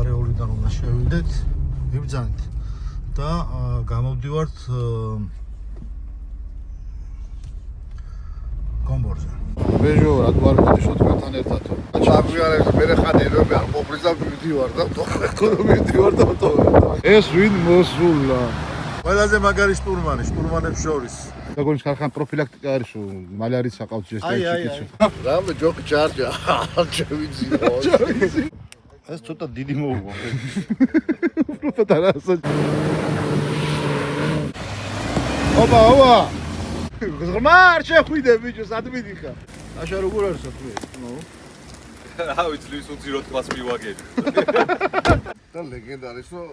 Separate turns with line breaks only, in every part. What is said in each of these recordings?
გარეულიდან უნდა შევიდეთ, ვიბრძანეთ და გამოვდივართ გომბორზე.
ბეჟო რა გვარ მოდიშო თქვენთან ერთად. ჩაგვიარეს მე ხანი რომ არ ყოფრის და მივდივარ და მივდივარ და ეს ვინ მოსულა.
ყველაზე მაგარი შტურმანებს შორის.
როგორ ხარხან პროფილაქტიკა არის მალე არის საყავთ ჯესტებში. რამე ჯოკ ჩარჯა. ჩავიძიო.
ეს ცოტა დიდი მოუვა.
პატარასო. ოპა. ღრმარ შეხვიდე ბიჭო, სად მიდიხარ? აშა როგორ არის თქვი? ნუ.
რა ვიცი, ის უძიროთ კლას მივაგები.
და ლეგენდა არის რომ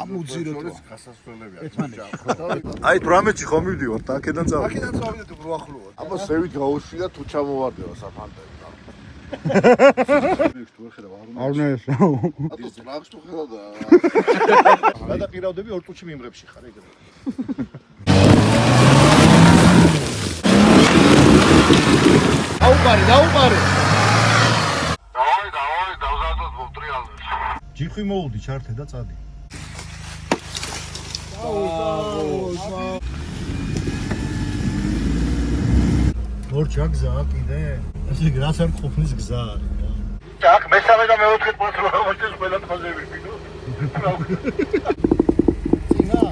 ამ უძიროთ გასასვლელები აქვს.
აი 18-ში ხომ მივდივართ, აქედან წავიდეთ.
აქედან წავიდეთ უფრო ახლოა. აბა სევით გაუშვი და თუ ჩამოვარდება საფანტები. არ უნდა ესაო. ატოს რაგს თუ ხედავ და
გადაყირავდები 2 წუთში მიმღებში ხარ ეგრე.
დაუყარე.
დავაი, დავზადოთ მოტრიალებს.
ჯიხვი მოუდი ჩართე და წადი. მორჩა გზა კიდე? ესე იგი რაც არ ყოფნის გზა არის რა.
აქ მესამე და მეოთხე პატრონა მოჭეს ყველა თვაზე ვიყიდო.
წინა.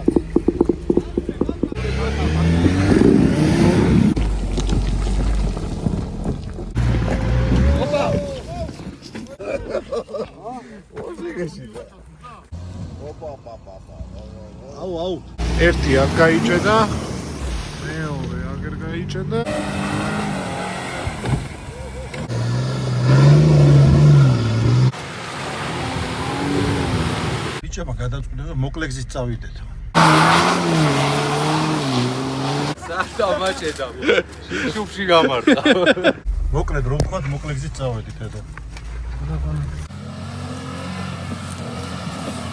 აუ.
ერთი არ გაიჭედა. მეორე აღარ გაიჭედა.
ბიჭებმა გადაწყვიტეს რომ მოკლე გზით წავიდეთ.
სათამაშედა. შუბში გამართა.
მოკლედ რომ თქვათ მოკლე გზით წავედით ედა.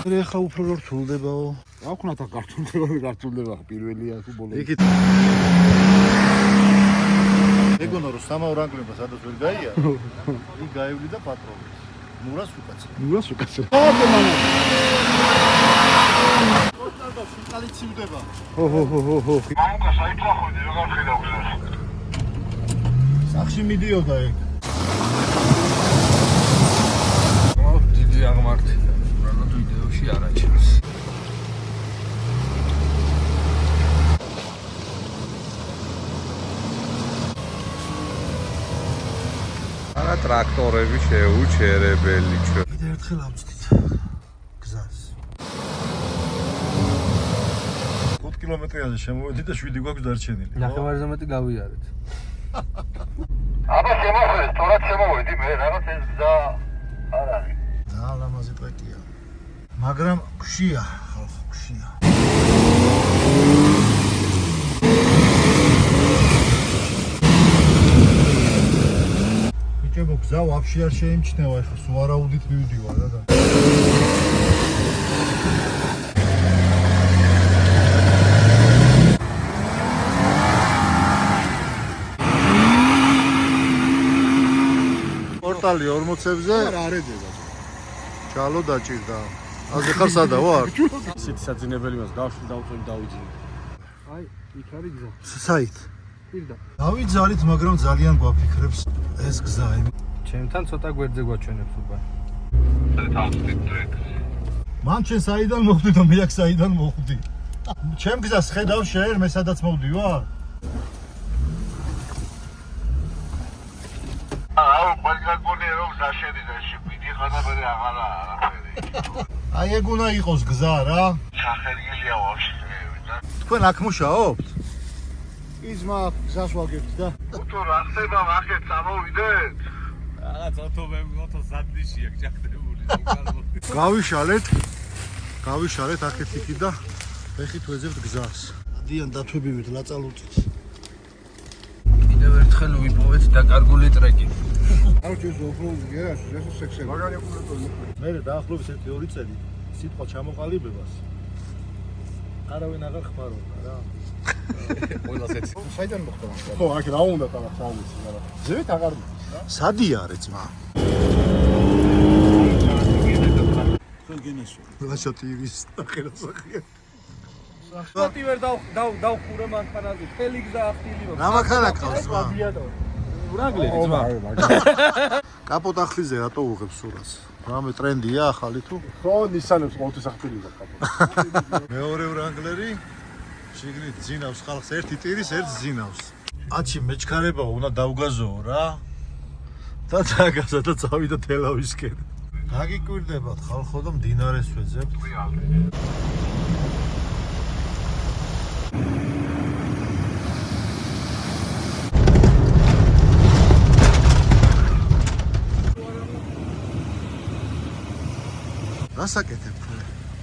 ეხლა უფრო რომ რთულდებაო.
რა ვქნათ აქ გართულდება პირველია თუ ბოლო.
იქით ეგონო რომ სამაურ ანგლება სადაც ვერ გაია. იქ გაივლი და პატრონებს. ნურას უკაცრა. ოღონდ სულკალი ცივდება.
ჰო.
მამუკა საერთოდ ходი როგორ ხედავს ეს?
სახში მიდიოდა ეგ.
დიდი აღმართი. უბრალოდ ვიდეოში არ აჩვენს. არა ტრაქტორები შეუჩერებელი ჩვენ.
კიდე ერთხელ ამწდით გზას. 5 კილომეტრიაზე შემოვედით და 7 გვაქვს დარჩენილი.
ნახევარზე მეტი გავიარეთ.
აბა შემოხვედი, სწორად შემოვედი მე, რაღაც ეს გზა არ არის.
და ლამაზი ტრეკია. მაგრამ ხშია, ხალხო, ხშია. ბიჭებო, გზა ვაფშე არ შეიმჩნევა, ეხლა სულ არაუდით მივდივარ და პორტალი 40-ზე
არ ედება.
ჩალო დაჭირდა. აზე ხარ სადა ვარ?
ისეთი საძინებელი მას გავშვი დავწვევი დავიძინე. აი, იქ არის გზა.
საით?
პირდა.
დავიძალით, მაგრამ ძალიან გვაფიქრებს ეს გზა.
ჩემთან ცოტა გვერდზე გვაჩვენებს უკვე.
მან ჩვენ საიდან მოვდი და მე აქ საიდან მოვდი. ჩემ გზას ხედავ შეერ, მე სადაც მოვდივარ?
აუ, მაგაგონე რომ გაშედი და შევიდიხარ და მე აღარა არაფერი.
აი ეგ უნდა იყოს გზა რა.
სახერგილია ვაფშე.
თქვენ აქ მუშაობთ?
იზმა გზას ვაგებთ და
უთო რა ხდება მაგეთ წამოვიდეთ?
რაღაც ოთო ზადნიში აქ ჩახდებული.
გავიშალეთ აქეთ იქით და ეხით ვეძებთ გზას. დიან დათვებივით ლაწალუწით.
კიდევ ერთხელ ვიპოვეთ დაკარგული ტრეკი.
არ ჩვენ ზობრუნდია, ეს სექსები. მაგარი აკუმულატორი.
მე დაახლოებით 1-2 წელი სიტყვა ჩამოყალიბებას არავინ აღარ ხმარობდა რა.
ყველას ეცი.
საიდან მოხდა? ხო, აქ რა უნდა თანაც ავიცი, მაგრამ ზევით აღარ ვიცი რა.
სადი არის ძმა? ლაშა ტივის ნახერასახია.
სპოტი ვერ დავხურე მანქანაზე. მთელი გზა ახტილი.
რა მანქანა ყავს?
ვრანგლერი ძმა.
კაპოტ ახლიზე რატო უღებ სურას? რამე ტრენდია ახალი თუ?
ხო, ნისანებს ყოველთვის ახტილია კაპოტი.
მეორე ვრანგლერი შიგნით ძინავს ხალხს ერთი ტირის ერთ ძინავს. აცი მეჩქარება უნდა დავგაზოო რა. და დაგაზა და წავიდა თელავისკენ. გაგიკვირდებათ ხალხო და მდინარეს ვეძებთ. რასაკეთებთ?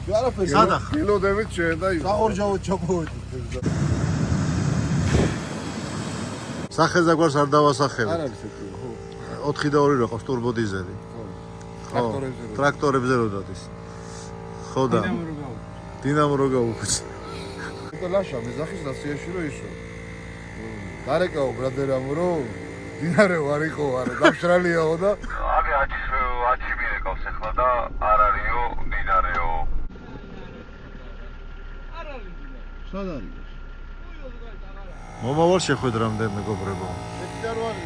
არაფერი.
სადახა?
კილოდებით შენ და ის.
საორჯაო ჩამოვედით. სახეზე გვარს არ დავასახელებ.
არ არის ეს.
4 და 2 როყავს ტურბო დიზელი. ტრაქტორებზე რო დადის. ხო და დინამო რო გაუხსნა.
და ლაშა მეზახის ნაციაში რო ისო. გარეკაო ბრადერამო რო დინარე ვარ იყო არა დამშრალიაო და
აბი ათი მიერეკავს ახლა და არ არისო დინარეო.
მომავალ შეხვედრამდე მეგობრებო.
ეს არ ვარ